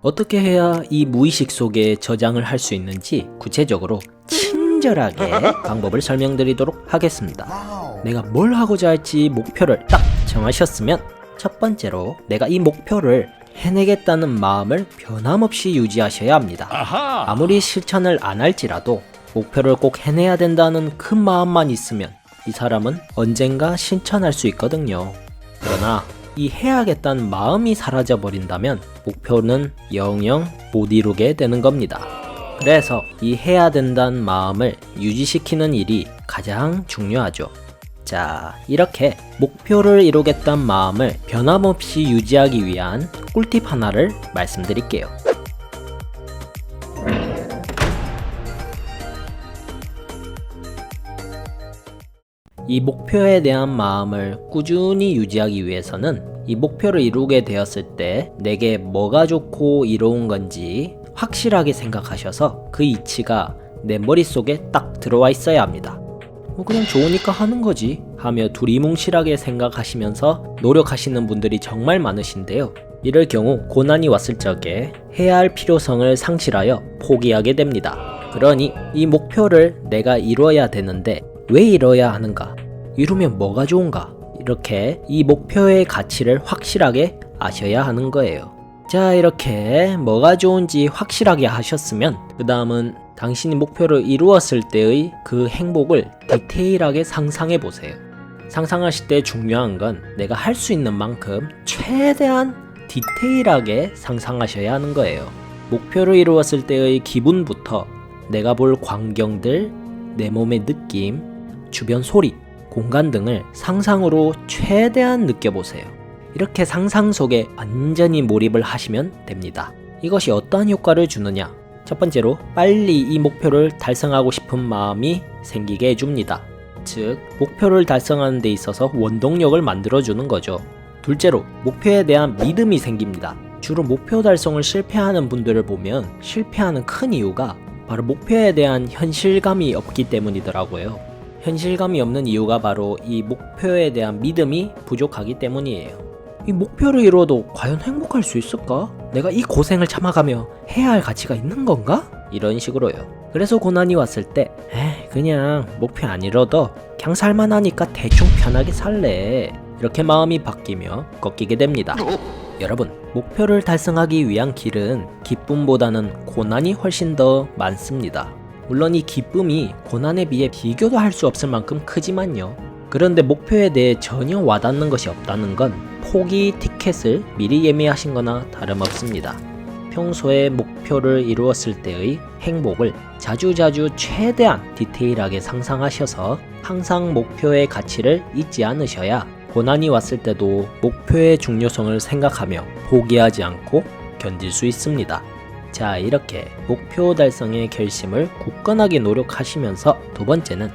어떻게 해야 이 무의식 속에 저장을 할 수 있는지 구체적으로 친절하게 방법을 설명드리도록 하겠습니다. 내가 뭘 하고자 할지 목표를 딱 정하셨으면 첫 번째로 내가 이 목표를 해내겠다는 마음을 변함없이 유지하셔야 합니다. 아무리 실천을 안 할지라도 목표를 꼭 해내야 된다는 큰 마음만 있으면 이 사람은 언젠가 실천할 수 있거든요. 그러나 이 해야겠다는 마음이 사라져버린다면 목표는 영영 못 이루게 되는 겁니다. 그래서 이 해야 된다는 마음을 유지시키는 일이 가장 중요하죠. 자, 이렇게 목표를 이루겠다는 마음을 변함없이 유지하기 위한 꿀팁 하나를 말씀드릴게요. 이 목표에 대한 마음을 꾸준히 유지하기 위해서는 이 목표를 이루게 되었을 때 내게 뭐가 좋고 이로운 건지 확실하게 생각하셔서 그 이치가 내 머릿속에 딱 들어와 있어야 합니다. 그냥 좋으니까 하는 거지 하며 두리뭉실하게 생각하시면서 노력하시는 분들이 정말 많으신데요. 이럴 경우 고난이 왔을 적에 해야 할 필요성을 상실하여 포기하게 됩니다. 그러니 이 목표를 내가 이뤄야 되는데 왜 이뤄야 하는가? 이루면 뭐가 좋은가? 이렇게 이 목표의 가치를 확실하게 아셔야 하는 거예요. 자, 이렇게 뭐가 좋은지 확실하게 하셨으면 그 다음은 당신이 목표를 이루었을 때의 그 행복을 디테일하게 상상해 보세요. 상상하실 때 중요한 건 내가 할 수 있는 만큼 최대한 디테일하게 상상하셔야 하는 거예요. 목표를 이루었을 때의 기분부터 내가 볼 광경들, 내 몸의 느낌, 주변 소리, 공간 등을 상상으로 최대한 느껴보세요. 이렇게 상상 속에 완전히 몰입을 하시면 됩니다. 이것이 어떠한 효과를 주느냐? 첫 번째로 빨리 이 목표를 달성하고 싶은 마음이 생기게 해줍니다. 즉, 목표를 달성하는 데 있어서 원동력을 만들어주는 거죠. 둘째로 목표에 대한 믿음이 생깁니다. 주로 목표 달성을 실패하는 분들을 보면 실패하는 큰 이유가 바로 목표에 대한 현실감이 없기 때문이더라고요. 현실감이 없는 이유가 바로 이 목표에 대한 믿음이 부족하기 때문이에요. 이 목표를 이루어도 과연 행복할 수 있을까? 내가 이 고생을 참아가며 해야 할 가치가 있는 건가? 이런 식으로요. 그래서 고난이 왔을 때 그냥 목표 안 이뤄도 그냥 살만하니까 대충 편하게 살래, 이렇게 마음이 바뀌며 꺾이게 됩니다. 여러분, 목표를 달성하기 위한 길은 기쁨보다는 고난이 훨씬 더 많습니다. 물론 이 기쁨이 고난에 비해 비교도 할 수 없을 만큼 크지만요. 그런데 목표에 대해 전혀 와닿는 것이 없다는 건 포기 티켓을 미리 예매하신 거나 다름없습니다. 평소에 목표를 이루었을 때의 행복을 자주자주 최대한 디테일하게 상상하셔서 항상 목표의 가치를 잊지 않으셔야 고난이 왔을 때도 목표의 중요성을 생각하며 포기하지 않고 견딜 수 있습니다. 자, 이렇게 목표 달성의 결심을 굳건하게 노력하시면서 두 번째는